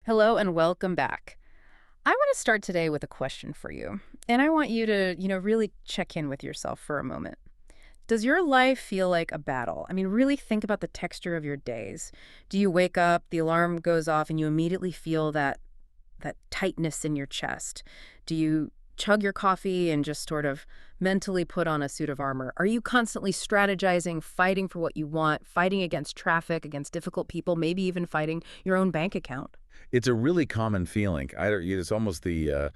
Hello and welcome back. I want to start today with a question for you. And I want you to, really check in with yourself for a moment. Does your life feel like a battle? I mean, really think about the texture of your days. Do you wake up, the alarm goes off, and you immediately feel that tightness in your chest? Do you chug your coffee and just sort of mentally put on a suit of armor? Are you constantly strategizing, fighting for what you want, fighting against traffic, against difficult people, maybe even fighting your own bank account? It's a really common feeling. It's almost the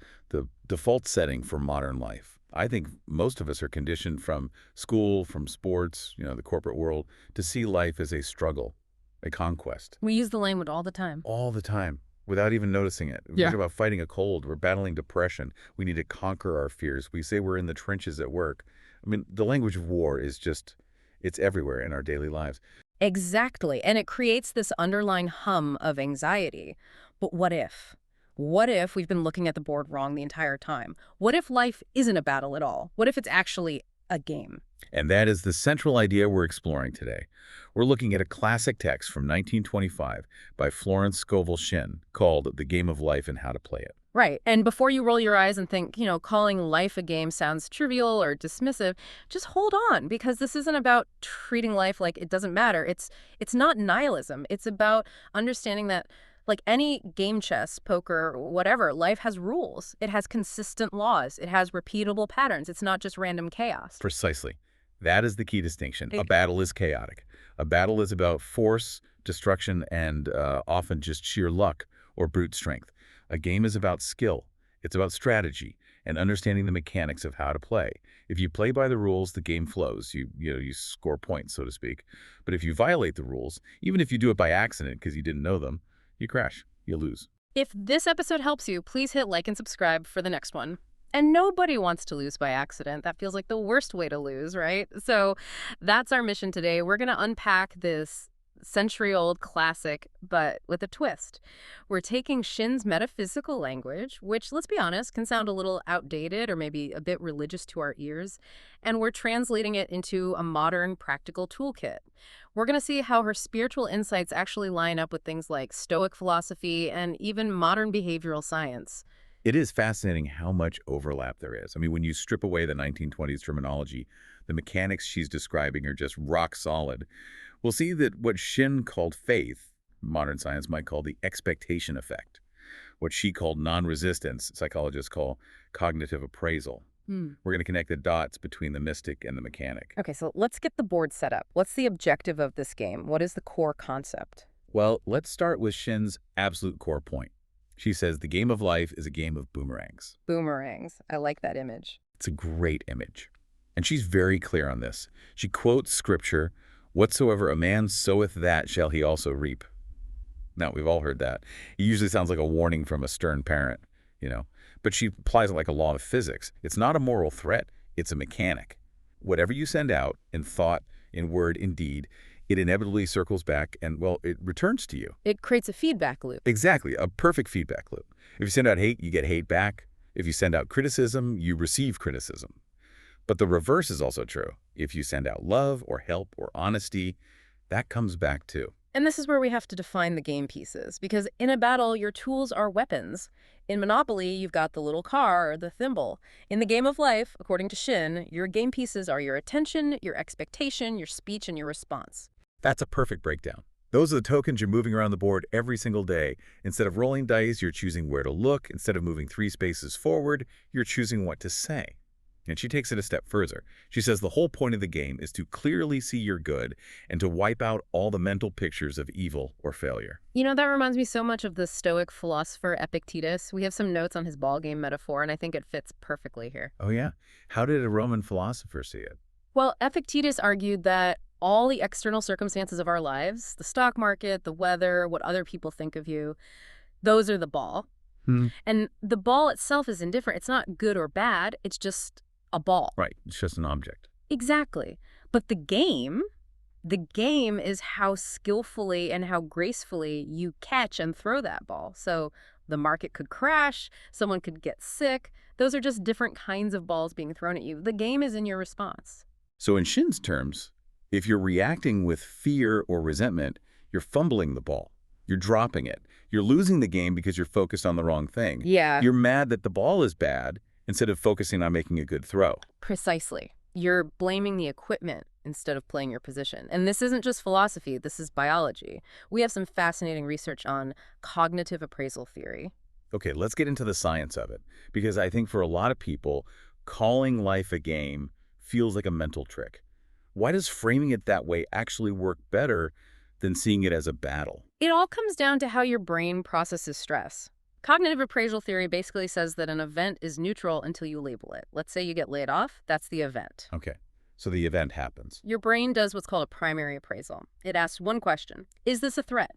default setting for modern life. I think most of us are conditioned from school, from sports, the corporate world, to see life as a struggle, a conquest, We use the language all the time. all the time, without even noticing it. We Yeah. talk about fighting a cold. We're battling depression. We need to conquer our fears. We say we're in the trenches at work. I mean, the language of war is it's everywhere in our daily lives. Exactly. And it creates this underlying hum of anxiety. But what if? What if we've been looking at the board wrong the entire time? What if life isn't a battle at all? What if it's actually a game? And that is the central idea we're exploring today. We're looking at a classic text from 1925 by Florence Scovel Shinn called The Game of Life and How to Play It. Right. And before you roll your eyes and think, calling life a game sounds trivial or dismissive, just hold on because this isn't about treating life like it doesn't matter. It's not nihilism. It's about understanding that like any game, chess, poker, whatever, life has rules. It has consistent laws. It has repeatable patterns. It's not just random chaos. Precisely. That is the key distinction. A It- battle is chaotic. A battle is about force, destruction, and often just sheer luck or brute strength. A game is about skill. It's about strategy and understanding the mechanics of how to play. If you play by the rules, the game flows. You score points, so to speak. But if you violate the rules, even if you do it by accident because you didn't know them, you crash. You lose. If this episode helps you, please hit like and subscribe for the next one. And nobody wants to lose by accident. That feels like the worst way to lose, right? So that's our mission today. We're going to unpack this century-old classic, but with a twist. We're taking Shinn's metaphysical language, which, let's be honest, can sound a little outdated or maybe a bit religious to our ears, and we're translating it into a modern, practical toolkit. We're going to see how her spiritual insights actually line up with things like Stoic philosophy and even modern behavioral science. It is fascinating how much overlap there is. I mean, when you strip away the 1920s terminology, the mechanics she's describing are just rock solid. We'll see that what Shinn called faith, modern science might call the expectation effect. What she called non-resistance, psychologists call cognitive appraisal. We're going to connect the dots between the mystic and the mechanic. Okay, so let's get the board set up. What's the objective of this game? What is the core concept? Well, let's start with Shinn's absolute core point. She says the game of life is a game of boomerangs. Boomerangs. I like that image. It's a great image. And she's very clear on this. She quotes scripture, "Whatsoever a man soweth, that shall he also reap." Now, we've all heard that. It usually sounds like a warning from a stern parent. But she applies it like a law of physics. It's not a moral threat. It's a mechanic. Whatever you send out in thought, in word, in deed, it inevitably circles back and, well, it returns to you. It creates a feedback loop. Exactly, a perfect feedback loop. If you send out hate, you get hate back. If you send out criticism, you receive criticism. But the reverse is also true. If you send out love or help or honesty, that comes back too. And this is where we have to define the game pieces, because in a battle, your tools are weapons. In Monopoly, you've got the little car or the thimble. In the game of life, according to Shinn, your game pieces are your attention, your expectation, your speech, and your response. That's a perfect breakdown. Those are the tokens you're moving around the board every single day. Instead of rolling dice, you're choosing where to look. Instead of moving 3 spaces forward, you're choosing what to say. And she takes it a step further. She says the whole point of the game is to clearly see your good and to wipe out all the mental pictures of evil or failure. That reminds me so much of the Stoic philosopher Epictetus. We have some notes on his ball game metaphor, and I think it fits perfectly here. Oh yeah? How did a Roman philosopher see it? Well, Epictetus argued that all the external circumstances of our lives, the stock market, the weather, what other people think of you, those are the ball. And the ball itself is indifferent. It's not good or bad. It's just a ball. Right, it's just an object. Exactly. But the game is how skillfully and how gracefully you catch and throw that ball. So the market could crash, someone could get sick. Those are just different kinds of balls being thrown at you. The game is in your response. So in Shinn's terms, if you're reacting with fear or resentment, you're fumbling the ball. You're dropping it. You're losing the game because you're focused on the wrong thing. Yeah, You're mad that the ball is bad instead of focusing on making a good throw. precisely. You're blaming the equipment instead of playing your position. And this isn't just philosophy, this is biology. We have some fascinating research on cognitive appraisal theory. Okay, let's get into the science of it, because I think for a lot of people, calling life a game feels like a mental trick. Why does framing it that way actually work better than seeing it as a battle? It all comes down to how your brain processes stress. Cognitive appraisal theory basically says that an event is neutral until you label it. Let's say you get laid off, that's the event. Okay, so the event happens. Your brain does what's called a primary appraisal. It asks one question: is this a threat?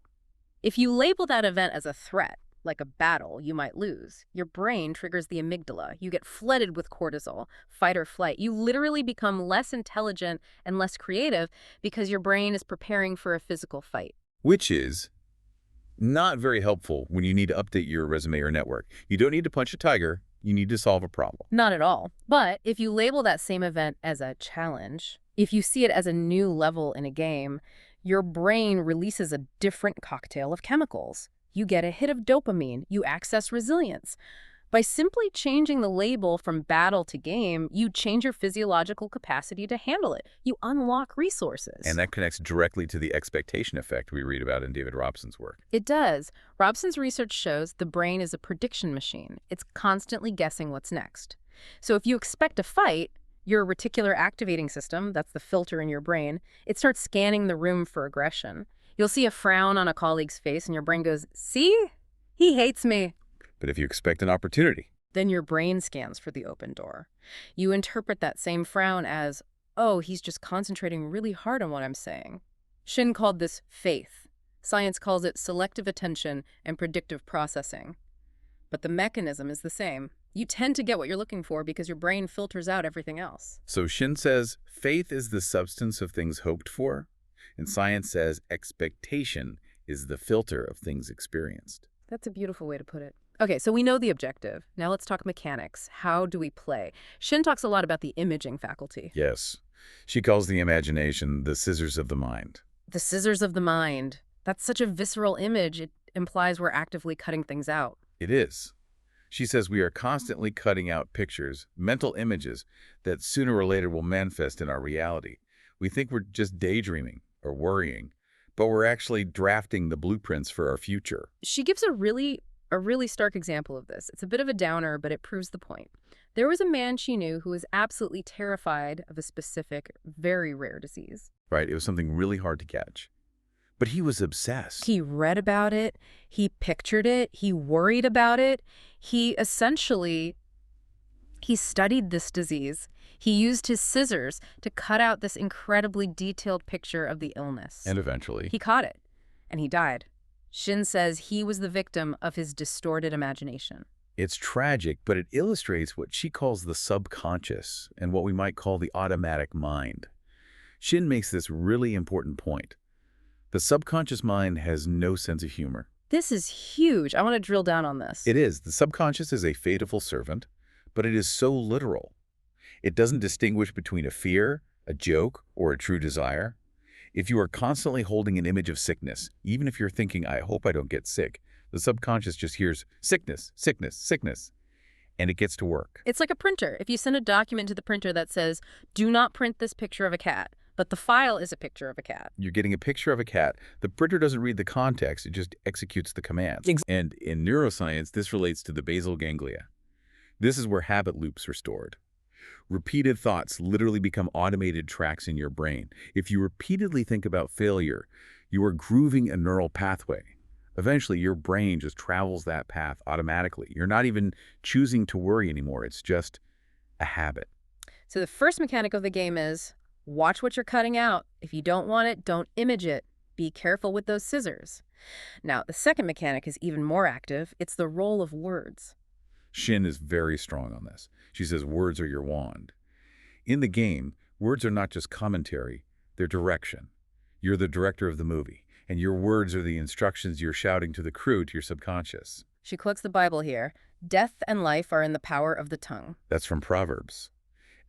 If you label that event as a threat, like a battle you might lose, your brain triggers the amygdala. You get flooded with cortisol, fight or flight. You literally become less intelligent and less creative because your brain is preparing for a physical fight. Which is not very helpful when you need to update your resume or network. You don't need to punch a tiger, you need to solve a problem. Not at all. But if you label that same event as a challenge, if you see it as a new level in a game, your brain releases a different cocktail of chemicals. You get a hit of dopamine. You access resilience. By simply changing the label from battle to game, you change your physiological capacity to handle it. You unlock resources. And that connects directly to the expectation effect we read about in David Robson's work. It does. Robson's research shows the brain is a prediction machine. It's constantly guessing what's next. So if you expect a fight, your reticular activating system, that's the filter in your brain, it starts scanning the room for aggression. You'll see a frown on a colleague's face and your brain goes, "See? He hates me." But if you expect an opportunity, Then your brain scans for the open door. You interpret that same frown as, "Oh, he's just concentrating really hard on what I'm saying." Shinn called this faith. Science calls it selective attention and predictive processing. But the mechanism is the same. You tend to get what you're looking for because your brain filters out everything else. so Shin says faith is the substance of things hoped for, and science says expectation is the filter of things experienced. That's a beautiful way to put it. Okay, so we know the objective. Now let's talk mechanics. How do we play? Shinn talks a lot about the imaging faculty. Yes, she calls the imagination the scissors of the mind. The scissors of the mind. That's such a visceral image. It implies we're actively cutting things out. It is. She says we are constantly cutting out pictures, mental images, that sooner or later will manifest in our reality. We think we're just daydreaming or worrying, but we're actually drafting the blueprints for our future. She gives a really stark example of this. It's a bit of a downer, but it proves the point. There was a man she knew who was absolutely terrified of a specific, very rare disease. Right? It was something really hard to catch. But he was obsessed. He read about it, he pictured it, he worried about it. He studied this disease. He used his scissors to cut out this incredibly detailed picture of the illness. And eventually, He caught it, and he died. Shinn says he was the victim of his distorted imagination. it's tragic, but it illustrates what she calls the subconscious and what we might call the automatic mind. Shin makes this really important point. The subconscious mind has no sense of humor. This is huge. I want to drill down on this. It is. The subconscious is a faithful servant, but it is so literal. It doesn't distinguish between a fear, a joke, or a true desire. If you are constantly holding an image of sickness, even if you're thinking, I hope I don't get sick, the subconscious just hears sickness, sickness, sickness, and it gets to work. It's like a printer. If you send a document to the printer that says, "Do not print this picture of a cat," but the file is a picture of a cat. You're getting a picture of a cat. The printer doesn't read the context, it just executes the commands. And in neuroscience, this relates to the basal ganglia. This is where habit loops are stored. Repeated thoughts literally become automated tracks in your brain. If you repeatedly think about failure, you are grooving a neural pathway. Eventually, your brain just travels that path automatically. You're not even choosing to worry anymore. It's just a habit. So the first mechanic of the game is watch what you're cutting out. If you don't want it, don't image it. Be careful with those scissors. Now, the second mechanic is even more active. It's the role of words. Shin is very strong on this. She says words are your wand. In the game, words are not just commentary, they're direction. You're the director of the movie, and your words are the instructions you're shouting to the crew, to your subconscious. She quotes the Bible here. Death and life are in the power of the tongue. That's from Proverbs.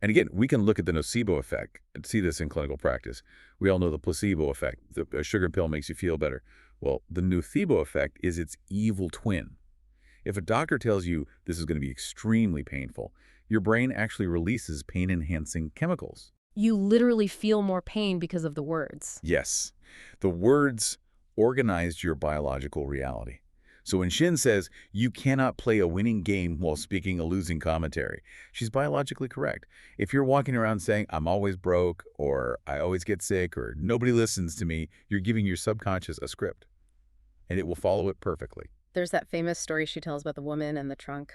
And again, we can look at the nocebo effect and see this in clinical practice. We all know the placebo effect. A sugar pill makes you feel better. Well, the nocebo effect is its evil twin. If a doctor tells you this is going to be extremely painful, your brain actually releases pain-enhancing chemicals. You literally feel more pain because of the words. Yes, the words organized your biological reality. So when Shin says, you cannot play a winning game while speaking a losing commentary, she's biologically correct. If you're walking around saying, I'm always broke, or I always get sick, or nobody listens to me, you're giving your subconscious a script, and it will follow it perfectly. There's that famous story she tells about the woman and the trunk.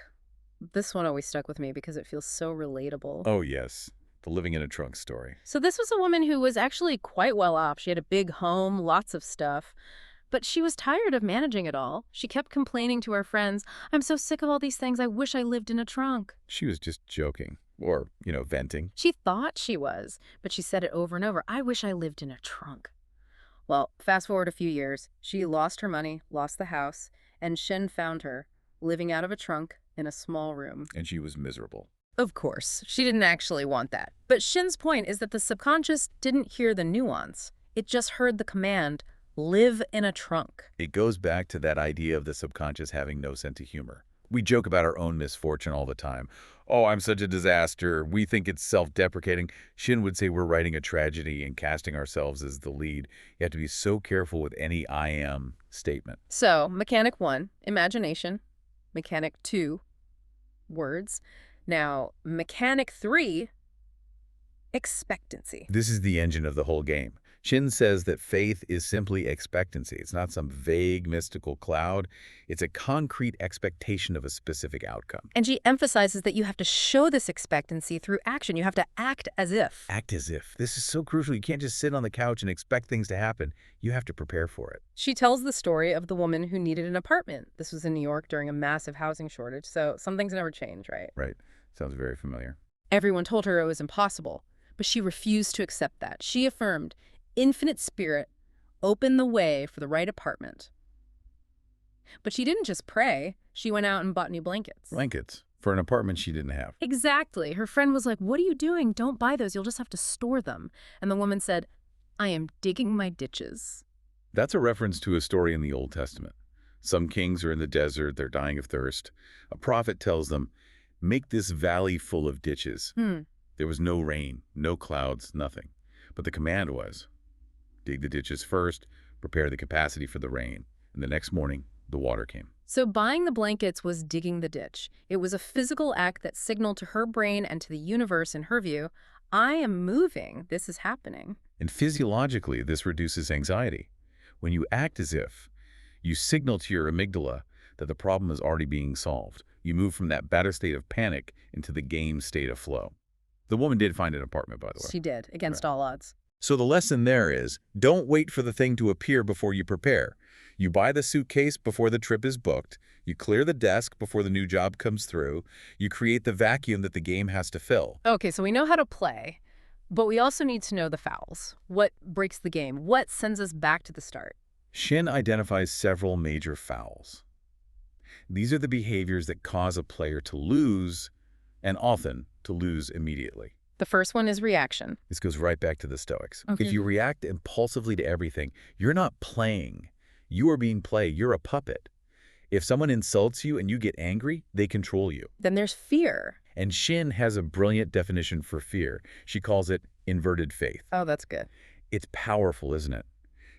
This one always stuck with me because it feels so relatable. Oh, yes, the living in a trunk story. So this was a woman who was actually quite well off. She had a big home, lots of stuff. But she was tired of managing it all. She kept complaining to her friends, I'm so sick of all these things, I wish I lived in a trunk. She was just joking, or, venting. She thought she was, but she said it over and over, I wish I lived in a trunk. Well, fast forward a few years, she lost her money, lost the house, and Shin found her, living out of a trunk in a small room. And she was miserable. Of course, she didn't actually want that. But Shin's point is that the subconscious didn't hear the nuance. It just heard the command, live in a trunk. It goes back to that idea of the subconscious having no sense of humor. We joke about our own misfortune all the time. Oh, I'm such a disaster. We think it's self-deprecating. Shin would say we're writing a tragedy and casting ourselves as the lead. You have to be so careful with any I am statement. So, mechanic 1, imagination. Mechanic 2, words. Now, mechanic 3, expectancy. This is the engine of the whole game. Shin says that faith is simply expectancy. It's not some vague, mystical cloud. It's a concrete expectation of a specific outcome. And she emphasizes that you have to show this expectancy through action. You have to act as if. Act as if. This is so crucial. You can't just sit on the couch and expect things to happen. You have to prepare for it. She tells the story of the woman who needed an apartment. This was in New York during a massive housing shortage, so some things never change, right? Right. Sounds very familiar. Everyone told her it was impossible, but she refused to accept that. She affirmed, infinite spirit, open the way for the right apartment. But she didn't just pray. She went out and bought new blankets. Blankets for an apartment she didn't have. Exactly. Her friend was like, what are you doing? Don't buy those. You'll just have to store them. And the woman said, I am digging my ditches. That's a reference to a story in the Old Testament. Some kings are in the desert. They're dying of thirst. A prophet tells them, make this valley full of ditches. There was no rain, no clouds, nothing. But the command was, dig the ditches first, prepare the capacity for the rain. And the next morning, the water came. So buying the blankets was digging the ditch. It was a physical act that signaled to her brain and to the universe, in her view, I am moving. This is happening. And physiologically, this reduces anxiety. When you act as if, you signal to your amygdala that the problem is already being solved. You move from that better state of panic into the game state of flow. The woman did find an apartment, by the way. She did, against all odds. So the lesson there is, don't wait for the thing to appear before you prepare. You buy the suitcase before the trip is booked. You clear the desk before the new job comes through. You create the vacuum that the game has to fill. Okay, so we know how to play, but we also need to know the fouls. What breaks the game? What sends us back to the start? Shin identifies several major fouls. These are the behaviors that cause a player to lose, and often to lose immediately. The first one is reaction. This goes right back to the Stoics. Okay. If you react impulsively to everything, you're not playing. You are being played. You're a puppet. If someone insults you and you get angry, they control you. Then there's fear. And Shin has a brilliant definition for fear. She calls it inverted faith. Oh, that's good. It's powerful, isn't it?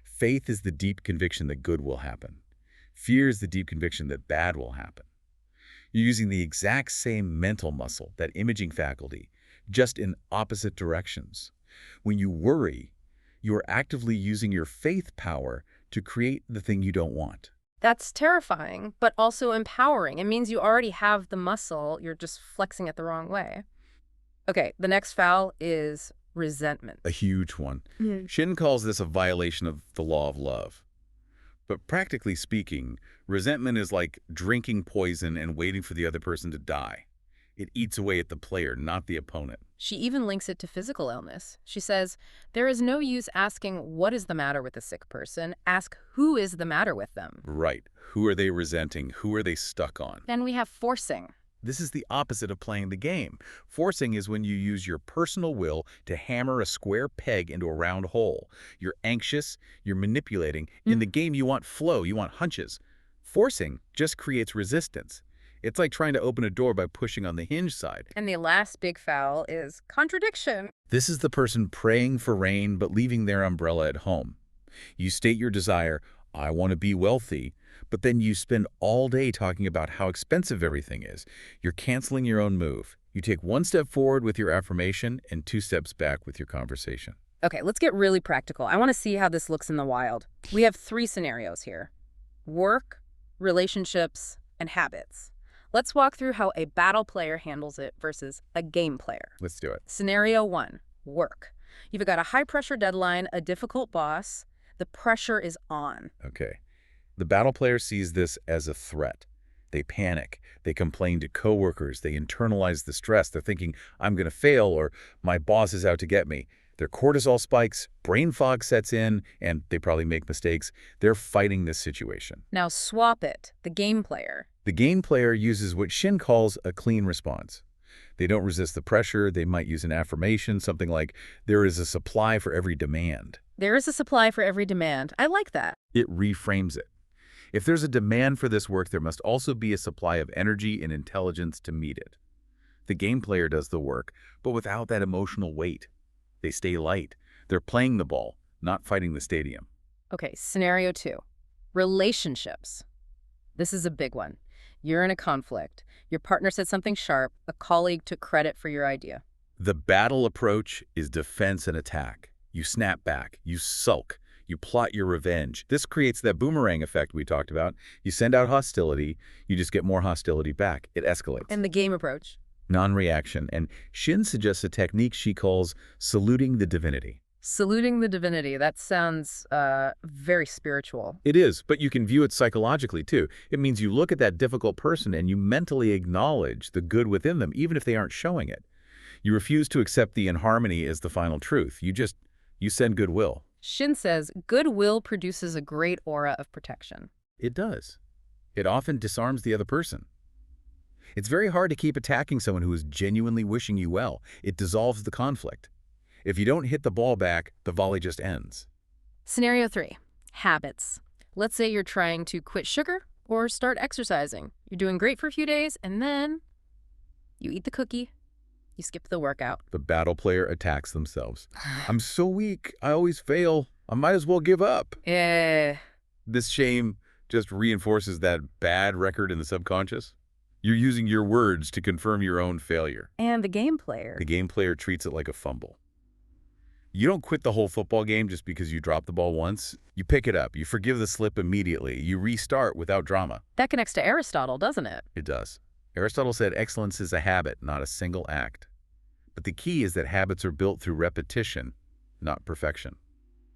Faith is the deep conviction that good will happen. Fear is the deep conviction that bad will happen. You're using the exact same mental muscle, that imaging faculty, just in opposite directions. When you worry, you are actively using your faith power to create the thing you don't want. That's terrifying, but also empowering. It means you already have the muscle, you're just flexing it the wrong way. Okay, the next foul is resentment. A huge one. Shin calls this a violation of the law of love. But practically speaking, resentment is like drinking poison and waiting for the other person to die. It eats away at the player, not the opponent. She even links it to physical illness. She says, there is no use asking what is the matter with a sick person. Ask who is the matter with them. Right. Who are they resenting? Who are they stuck on? Then we have forcing. This is the opposite of playing the game. Forcing is when you use your personal will to hammer a square peg into a round hole. You're anxious, you're manipulating. In the game, you want flow, you want hunches. Forcing just creates resistance. It's like trying to open a door by pushing on the hinge side. And the last big foul is contradiction. This is the person praying for rain but leaving their umbrella at home. You state your desire, I want to be wealthy, but then you spend all day talking about how expensive everything is. You're canceling your own move. You take one step forward with your affirmation and 2 steps back with your conversation. Okay, let's get really practical. I want to see how this looks in the wild. We have 3 scenarios here: work, relationships, and habits. Let's walk through how a battle player handles it versus a game player. Let's do it. Scenario 1, work. You've got a high-pressure deadline, a difficult boss. The pressure is on. Okay. The battle player sees this as a threat. They panic. They complain to coworkers. They internalize the stress. They're thinking, I'm going to fail, or my boss is out to get me. Their cortisol spikes, brain fog sets in, and they probably make mistakes. They're fighting this situation. Now swap it, the game player. The game player uses what Shinn calls a clean response. They don't resist the pressure. They might use an affirmation, something like, there is a supply for every demand. There is a supply for every demand. I like that. It reframes it. If there's a demand for this work, there must also be a supply of energy and intelligence to meet it. The game player does the work, but without that emotional weight. They stay light. They're playing the ball, not fighting the stadium. Okay, scenario 2, relationships. This is a big one. You're in a conflict. Your partner said something sharp. A colleague took credit for your idea. The battle approach is defense and attack. You snap back. You sulk. You plot your revenge. This creates that boomerang effect we talked about. You send out hostility. You just get more hostility back. It escalates. And the game approach? Non-reaction. And Shinn suggests a technique she calls saluting the divinity. Saluting the divinity. That sounds very spiritual. It is, but you can view it psychologically, too. It means you look at that difficult person and you mentally acknowledge the good within them, even if they aren't showing it. You refuse to accept the inharmony as the final truth. You send goodwill. Shinn says goodwill produces a great aura of protection. It does. It often disarms the other person. It's very hard to keep attacking someone who is genuinely wishing you well. It dissolves the conflict. If you don't hit the ball back, the volley just ends. Scenario 3, habits. Let's say you're trying to quit sugar or start exercising. You're doing great for a few days, and then you eat the cookie. You skip the workout. The battle player attacks themselves. I'm so weak. I always fail. I might as well give up. This shame just reinforces that bad record in the subconscious. You're using your words to confirm your own failure. And the game player? The game player treats it like a fumble. You don't quit the whole football game just because you dropped the ball once. You pick it up. You forgive the slip immediately. You restart without drama. That connects to Aristotle, doesn't it? It does. Aristotle said excellence is a habit, not a single act. But the key is that habits are built through repetition, not perfection.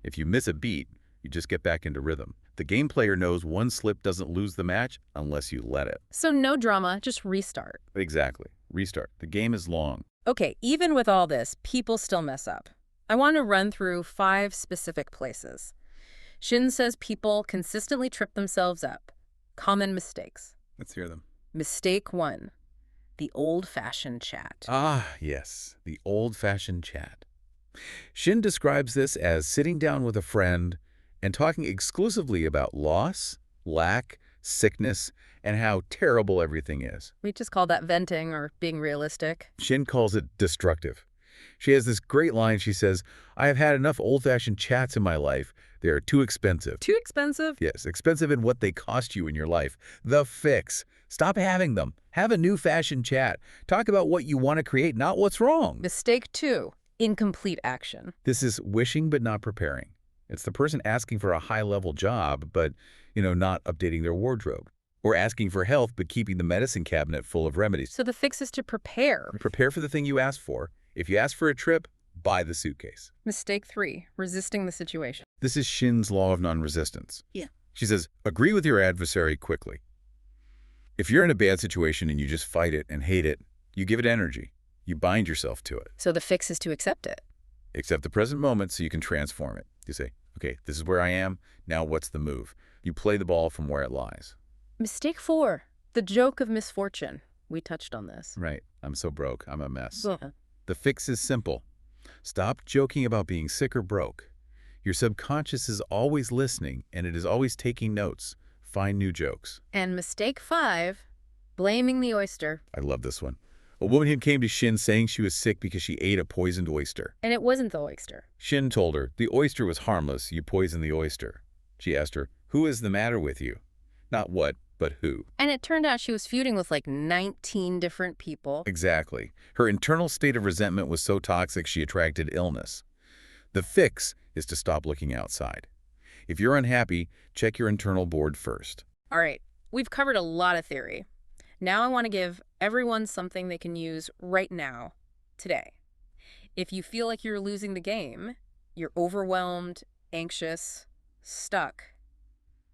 If you miss a beat, you just get back into rhythm. The game player knows one slip doesn't lose the match unless you let it. So no drama, just restart. Exactly. Restart. The game is long. Okay, even with all this, people still mess up. I want to run through 5 specific places. Shinn says people consistently trip themselves up. Common mistakes. Let's hear them. Mistake 1, the old-fashioned chat. Ah, yes, the old-fashioned chat. Shinn describes this as sitting down with a friend and talking exclusively about loss, lack, sickness, and how terrible everything is. We just call that venting or being realistic. Shinn calls it destructive. She has this great line. She says, I have had enough old-fashioned chats in my life. They are too expensive. Too expensive? Yes, expensive in what they cost you in your life. The fix. Stop having them. Have a new-fashioned chat. Talk about what you want to create, not what's wrong. Mistake 2, incomplete action. This is wishing but not preparing. It's the person asking for a high-level job but, not updating their wardrobe. Or asking for health but keeping the medicine cabinet full of remedies. So the fix is to prepare. Prepare for the thing you asked for. If you ask for a trip, buy the suitcase. Mistake 3, resisting the situation. This is Shinn's law of non-resistance. Yeah. She says, agree with your adversary quickly. If you're in a bad situation and you just fight it and hate it, you give it energy. You bind yourself to it. So the fix is to accept it. Accept the present moment so you can transform it. You say, okay, this is where I am. Now what's the move? You play the ball from where it lies. Mistake 4, the joke of misfortune. We touched on this. Right. I'm so broke. I'm a mess. Yeah. The fix is simple. Stop joking about being sick or broke. Your subconscious is always listening, and it is always taking notes. Find new jokes. And mistake 5, blaming the oyster. I love this one. A woman who came to Shinn saying she was sick because she ate a poisoned oyster. And it wasn't the oyster. Shinn told her, the oyster was harmless, you poisoned the oyster. She asked her, who is the matter with you? Not what, but who. And it turned out she was feuding with like 19 different people. Exactly. Her internal state of resentment was so toxic she attracted illness. The fix is to stop looking outside. If you're unhappy, check your internal board first. All right, we've covered a lot of theory. Now I want to give everyone something they can use right now, today. If you feel like you're losing the game, you're overwhelmed, anxious, stuck,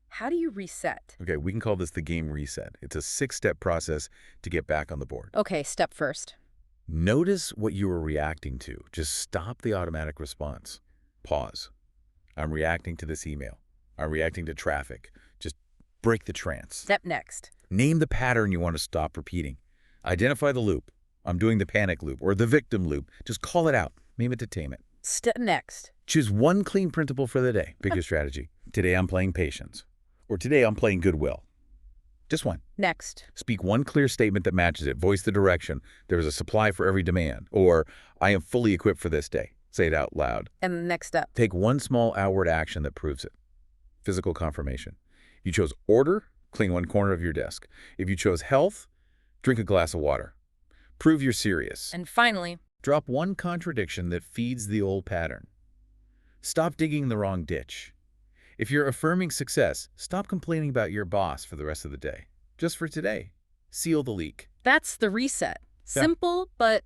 how do you reset? Okay, we can call this the game reset. It's a 6-step process to get back on the board. Okay, step first. Notice what you were reacting to. Just stop the automatic response. Pause. I'm reacting to this email. I'm reacting to traffic. Just break the trance. Step next. Name the pattern you want to stop repeating. Identify the loop. I'm doing the panic loop or the victim loop. Just call it out. Name it to tame it. Step next. Choose one clean principle for the day. Pick your strategy. Today I'm playing patience. Or today I'm playing goodwill. Just one. Next. Speak one clear statement that matches it. Voice the direction. There is a supply for every demand. Or I am fully equipped for this day. Say it out loud. And the next step. Take one small outward action that proves it. Physical confirmation. You chose order, clean one corner of your desk. If you chose health, drink a glass of water. Prove you're serious. And finally, drop one contradiction that feeds the old pattern. Stop digging the wrong ditch. If you're affirming success, stop complaining about your boss for the rest of the day. Just for today. Seal the leak. that's the reset. Simple, but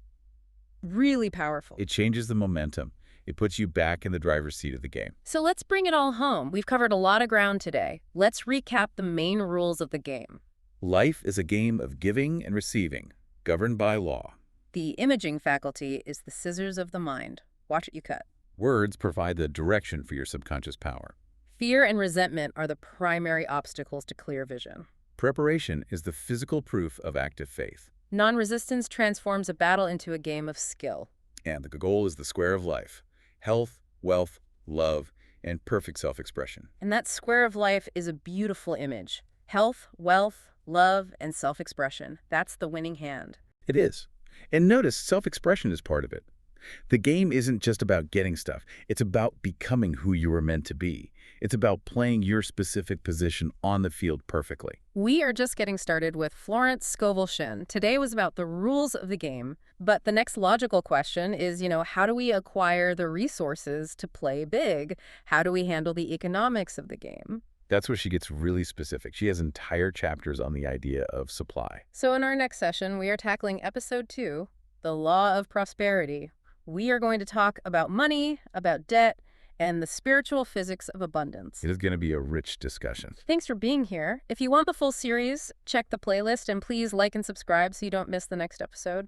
really powerful. It changes the momentum. It puts you back in the driver's seat of the game. So let's bring it all home. We've covered a lot of ground today. Let's recap the main rules of the game. Life is a game of giving and receiving, governed by law. The imaging faculty is the scissors of the mind. Watch what you cut. Words provide the direction for your subconscious power. Fear and resentment are the primary obstacles to clear vision. Preparation is the physical proof of active faith. Non-resistance transforms a battle into a game of skill. And the goal is the square of life. Health, wealth, love, and perfect self-expression. And that square of life is a beautiful image. Health, wealth, love, and self-expression. That's the winning hand. It is. And notice self-expression is part of it. The game isn't just about getting stuff. It's about becoming who you were meant to be. It's about playing your specific position on the field perfectly. We are just getting started with Florence Scovel Shinn. Today was about the rules of the game, but the next logical question is, how do we acquire the resources to play big? How do we handle the economics of the game? That's where she gets really specific. She has entire chapters on the idea of supply. So in our next session, we are tackling episode 2, the law of prosperity. We are going to talk about money, about debt, and the spiritual physics of abundance. It is going to be a rich discussion. Thanks for being here. If you want the full series, check the playlist and please like and subscribe so you don't miss the next episode.